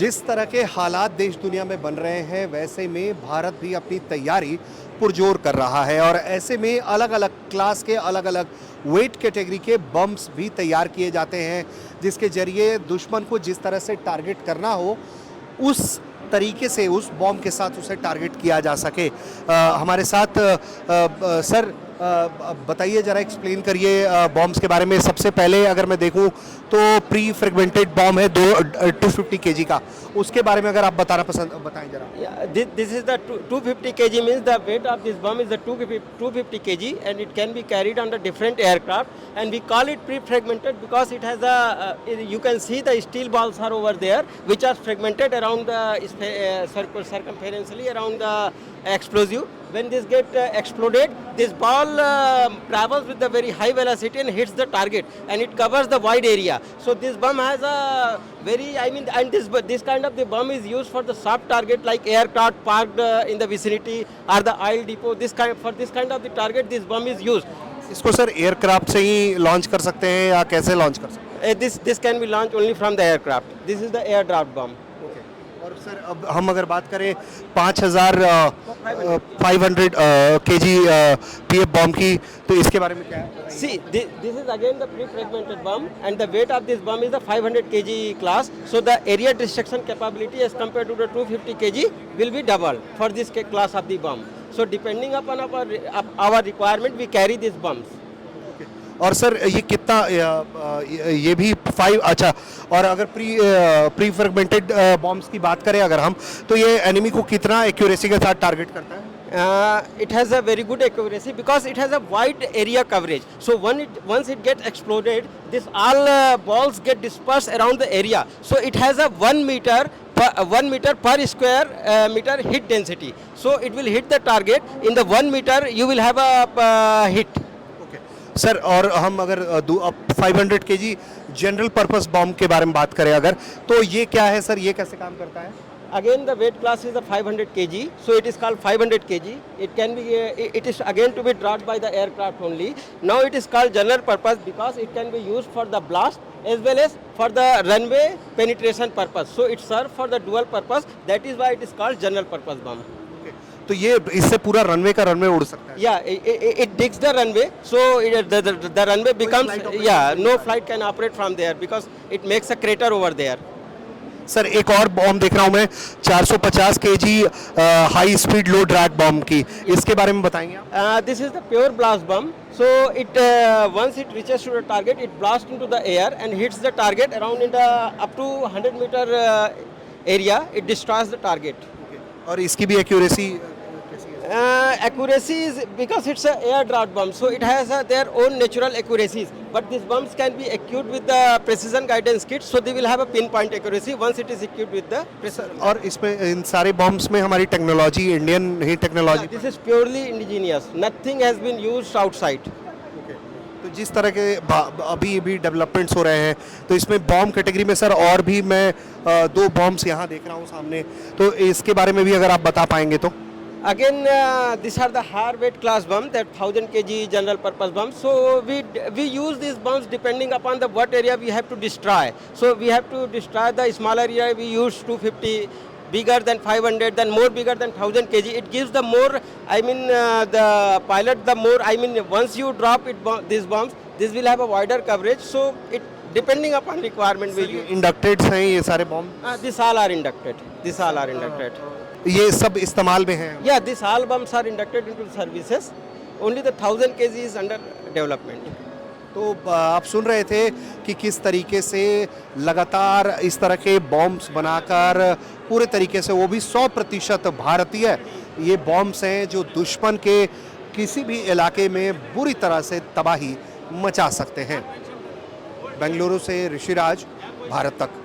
जिस तरह के हालात देश दुनिया में बन रहे हैं वैसे में भारत भी अपनी तैयारी पुरजोर कर रहा है और ऐसे में अलग अलग क्लास के अलग अलग वेट कैटेगरी के बम्स भी तैयार किए जाते हैं जिसके जरिए दुश्मन को जिस तरह से टारगेट करना हो उस तरीके से उस बॉम्ब के साथ उसे टारगेट किया जा सके। हमारे साथ सर बताइए ज़रा एक्सप्लेन करिए बॉम्ब्स के बारे में। सबसे पहले अगर मैं देखूं तो प्री फ्रेगमेंटेड बॉम्ब है 250 केजी का, उसके बारे में अगर आप बताएं जरा। This is the 250 kg means the weight of this bomb is the 250 kg and it can be carried on the different aircraft and we call it pre-fragmented because it has a you can see the steel balls are over there which are fragmented around the circumferentially around the explosive. When this get exploded, this ball travels with a very high velocity and hits the target and it covers the wide area. So this bomb has a very, and this kind of the bomb is used for the soft target like aircraft parked in the vicinity or the oil depot. For this kind of the target, this bomb is used. इसको sir aircraft से ही launch कर सकते हैं या कैसे launch कर सकते हैं? This can be launched only from the aircraft. This is the air draft bomb. और सर अब हम अगर बात करें 5500 केजी पीएफ बॉम्ब की तो इसके बारे में क्या है? See, this is again the pre-fragmented bomb and the weight of this bomb is the 500 kg class. So the area destruction capability as compared to the 250 kg will be double for this class of the bomb. So depending upon our requirement, we carry these bombs. और sir ये कितना ये भी 5 अच्छा, और अगर pre fragmented bombs की बात करें अगर हम तो ये एनिमी को कितना एक्यूरेसी के साथ टारगेट करता है? It has a very good accuracy because it has a wide area coverage. So once it gets exploded, this all balls get dispersed around the area. So it has a 1 meter per square meter hit density. So it will hit the target in the 1 meter. You will have a hit. Sir और हम अगर 500 KG general purpose bomb के बारे में बात करें अगर तो ये क्या है सर, ये कैसे काम करता है? Again the weight class is the 500 kg, so it is called 500 kg. It can be it is again to be dropped by the aircraft only. Now it is called general purpose because it can be used for the blast as well as for the runway penetration purpose. So it serves for the dual purpose. That is why it is called general purpose bomb. तो ये इससे पूरा runway का runway उड़ सकता है? Yeah, it digs the runway, so the runway becomes no flight can operate from there because it makes a crater over there. Sir एक और बॉम्ब देख रहा हूँ मैं 450 केजी हाई स्पीड लो ड्रैग बॉम्ब की, इसके बारे में बताएंगे आप? This is the pure blast bomb. So it once it reaches to the target, it blasts into the air and hits the target around in the up to 100 meter area. It destroys the target. और इसकी भी accuracy accuracy is because it's a air draft bomb, so it has their own natural accuracies. But these bombs can be equipped with the precision guidance kit, so they will have a pinpoint accuracy once it is equipped with the precision. और इसमें इन सारे bombs में हमारी technology Indian he technology? This is purely indigenous. Nothing has been used outside. तो जिस तरह के अभी भी डेवलपमेंट्स हो रहे हैं तो इसमें बॉम्ब कैटेगरी में सर और भी मैं 2 बॉम्ब्स यहाँ देख रहा हूँ सामने, तो इसके बारे में भी अगर आप बता पाएंगे तो? Again, these are the higher weight class bombs, that 1000 kg general purpose bombs. So we use these bombs depending upon the what area we have to destroy. So we have to destroy the smaller area. We use 250, bigger than 500, then more bigger than 1000 kg. It gives the more. The pilot the more. Once you drop it these bombs, this will have a wider coverage. So it depending upon requirement we use. Inducted हैं ये सारे bomb? These all are inducted. These all are inducted. ये सब इस्तेमाल में हैं? Yeah, these all bombs are inducted into the services. Only the 1000 kg is under development. तो आप सुन रहे थे कि किस तरीके से लगातार इस तरह के बॉम्ब्स बनाकर पूरे तरीके से वो भी 100% भारतीय ये बॉम्ब्स हैं जो दुश्मन के किसी भी इलाके में बुरी तरह से तबाही मचा सकते हैं। बेंगलुरु से ऋषिराज, भारत तक।